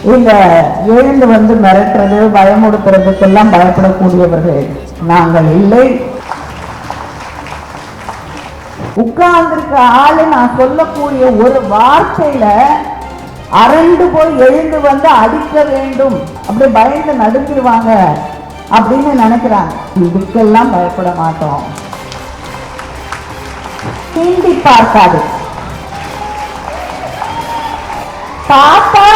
இந்த எழுந்து வந்து மிரட்டுறது பயமுடுத்துறதுக்கெல்லாம் பயப்படக்கூடியவர்கள் நாங்கள் இல்லை. உட்கார்ந்திருக்க ஆளு நான் சொல்லக்கூடிய ஒரு வார்த்தையில அரண்டு போய் எழுந்து வந்து அடிக்க வேண்டும், அப்படி பயந்து நடுங்கிடுவாங்க அப்படின்னு நினைக்கிறாங்க. இதுக்கெல்லாம் பயப்பட மாட்டோம். தீண்டி பார்க்காது. பார்த்தா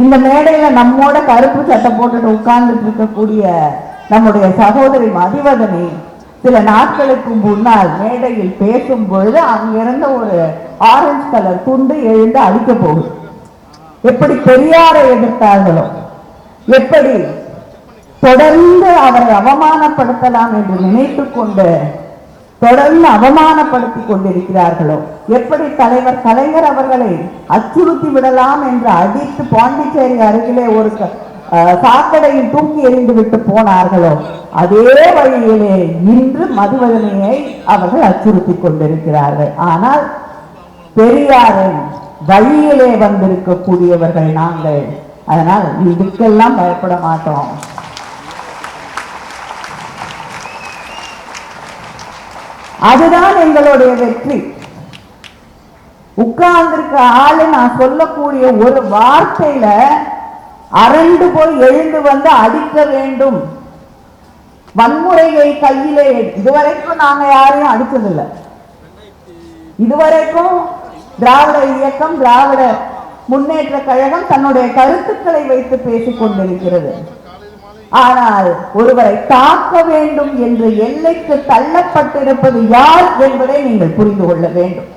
இந்த மேடையில நம்மோட கருப்பு சட்டை போட்டுட்டு உட்கார்ந்துட்டு இருக்கக்கூடிய நம்முடைய சகோதரி மதிவதனி சில நாட்களுக்கு முன்னால் மேடையில் பேசும் பொழுது அங்கிருந்த ஒரு ஆரஞ்சு கலர் துண்டு எழுந்து அடிக்க போகுது. எப்படி பெரியாரை எதிர்த்தார்களோ, எப்படி தொடர்ந்து அவரை அவமானப்படுத்தலாம் என்று நினைத்துக் கொண்டு தொடர்ந்து அவமானப்படுத்தி கொண்டிருக்கிறார்களோ, எப்படி தலைவர் கலைஞர் அவர்களை அச்சுறுத்தி விடலாம் என்று அடித்து பாண்டிச்சேரி அருகிலே ஒரு சாக்கடையில் தூக்கி எறிந்து விட்டு போனார்களோ, அதே வழியிலே இன்று மதுவதனையை அவர்கள் அச்சுறுத்தி கொண்டிருக்கிறார்கள். ஆனால் பெரியாரின் வழியிலே வந்திருக்கக்கூடியவர்கள் நாங்கள். அதனால் இதுக்கெல்லாம் பயப்பட மாட்டோம். அதுதான் எங்களுடைய வெற்றி. உட்கார்ந்திருக்க ஆளு நான் சொல்லக்கூடிய ஒரு வார்த்தையில அரண்டு போய் எழுந்து வந்து அடிக்க வேண்டும், வன்முறையை கையிலே. இதுவரைக்கும் நாங்க யாரையும் அடிச்சதில்லை. இதுவரைக்கும் திராவிட இயக்கம், திராவிட முன்னேற்ற கழகம் தன்னுடைய கருத்துக்களை வைத்து பேசிக் கொண்டிருக்கிறது. ஆனால் ஒருவரை தாக்க வேண்டும் என்று எல்லைக்கு தள்ளப்பட்டிருப்பது யார் என்பதை நீங்கள் புரிந்து கொள்ள வேண்டும்.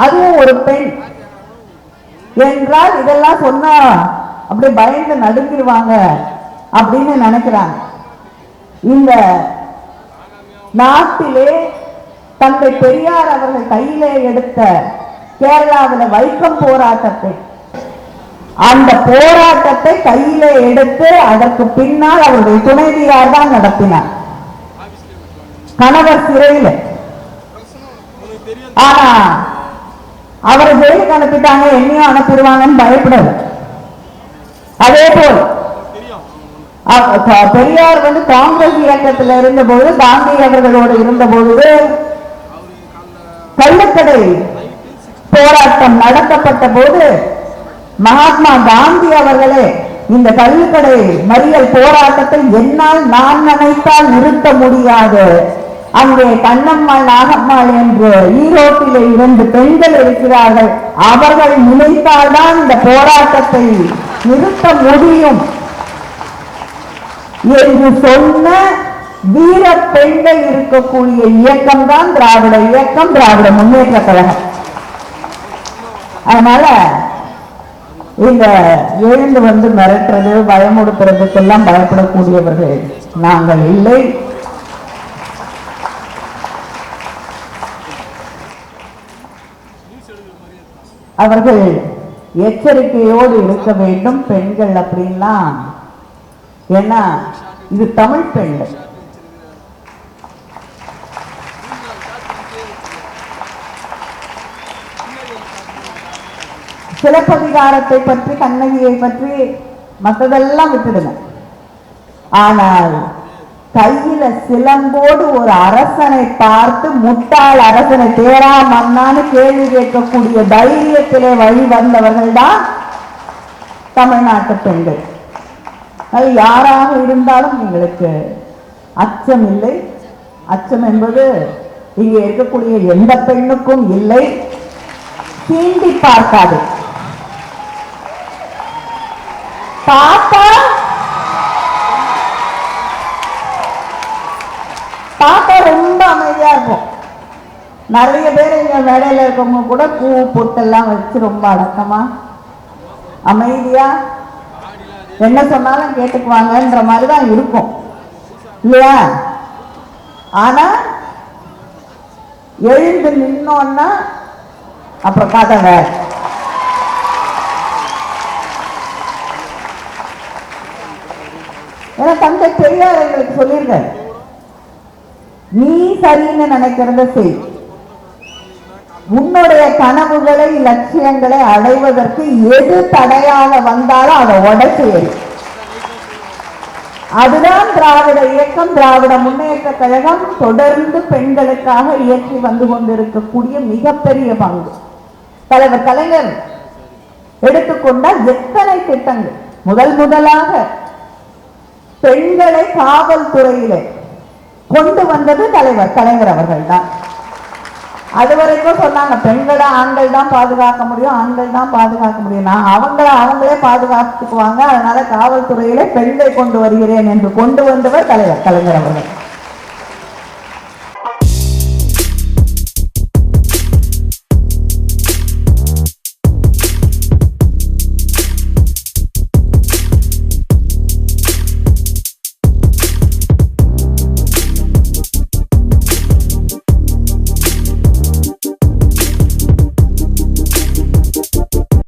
அதுவும் ஒரு பெண் என்றால் இதெல்லாம் சொன்னா அப்படி பயந்து நடுங்கிடுவாங்க அப்படின்னு நினைக்கிறாங்க. இந்த நாட்டிலே தந்தை பெரியார் அவர்கள் கையிலே எடுத்த கேரளாவில் வைக்கம் போராட்டத்தை, அந்த போராட்டத்தை கையிலே எடுத்து அதற்கு பின்னால் அவருடைய துணைவியார் தான் நடத்தினார். கணவர் சிறையில். ஆனா அவரை ஜெயிலுக்கு அனுப்பிட்டாங்க, என்னையும் அனுப்பிடுவாங்கன்னு பயப்படல. அதே போல் பெரியார் வந்து காங்கிரஸ் இயக்கத்தில் இருந்தபோது, காந்தி அவர்களோடு இருந்தபோது கள்ளக்கடை போராட்டம் நடத்தப்பட்ட போது மகாத்மா காந்தி அவர்களே இந்த கள்ளுக்கடை மறியல் போராட்டத்தை என்னால் நான் நினைத்தால் நிறுத்த முடியாது, அங்கே கண்ணம்மாள் நாகம்மாள் என்று ஈரோட்டிலே 2 பெண்கள் இருக்கிறார்கள், அவர்கள் நினைத்தால்தான் இந்த போராட்டத்தை நிறுத்த முடியும் என்று சொன்ன வீர பெண்கள் இருக்கக்கூடிய இயக்கம் தான் திராவிட இயக்கம், திராவிட முன்னேற்ற கழகம். அதனால இந்த எழுந்து வந்து மிரட்டுறது பயமுடுத்துறதுக்கெல்லாம் பயப்படக்கூடியவர்கள் நாங்கள் இல்லை. அவர்கள் எச்சரிக்கையோடு இருக்க வேண்டும் பெண்கள் அப்படின்லாம். ஏன்னா இது தமிழ் பெண்கள். சிலப்பதிகாரத்தை பற்றி, கண்ணகியை பற்றி மற்றதெல்லாம் விட்டுடுங்க. ஆனால் கையில சிலம்போடு ஒரு அரசனை பார்த்து முட்டாள் அரசனை தேரா மன்னான்னு கேள்வி கேட்கக்கூடிய தைரியத்திலே வழி வந்தவர்கள் தான் தமிழ்நாட்டு பெண்கள். அது யாராக இருந்தாலும் எங்களுக்கு அச்சம் இல்லை. அச்சம் என்பது இங்கே இருக்கக்கூடிய எந்த பெண்ணுக்கும் இல்லை. தீண்டி பார்க்காது. பார்த்தா ரொம்ப அமைதியா இருக்கும். நிறைய பேர் இங்க மேடையில இருக்கவங்க கூட பூ பொட்டெல்லாம் வச்சு ரொம்ப அடக்கமா அமைதியா என்ன சொன்னாலும் கேட்டுக்குவாங்கன்ற மாதிரிதான் இருக்கும் இல்லையா? ஆனா எழுந்து நின்னோன்னா அப்புறம் கதை வேற. ஏன்னா தந்தை பெரியார் எங்களுக்கு சொல்லியிருக்காரு, நீ சரின்னு நினைக்கிறத செய், உன்னுடைய கனவுகளை லட்சியங்களை அடைவதற்கு எது தடையாக வந்தாலும் அதை உடைச்சு எறி. அதுதான் திராவிட இயக்கம், திராவிட முன்னேற்ற கழகம் தொடர்ந்து பெண்களுக்காக இயற்றி வந்து கொண்டிருக்கக்கூடிய மிகப்பெரிய பங்கு. தலைவர் கலைஞர் எடுத்துக்கொண்டால் எத்தனை திட்டங்கள். முதலாக பெண்களை காவல்துறையிலே கொண்டு வந்தது தலைவர் கலைஞர் அவர்கள் தான். அது வரைக்கும் சொன்னாங்க பெண்களை ஆண்கள் தான் பாதுகாக்க முடியும், ஆண்கள் தான் பாதுகாக்க முடியும். நான் அவங்களே பாதுகாத்துக்குவாங்க, அதனால காவல்துறையில பெண்களை கொண்டு வருகிறேன் என்று கொண்டு வந்தவர் தலைவர் கலைஞர் அவர்கள்.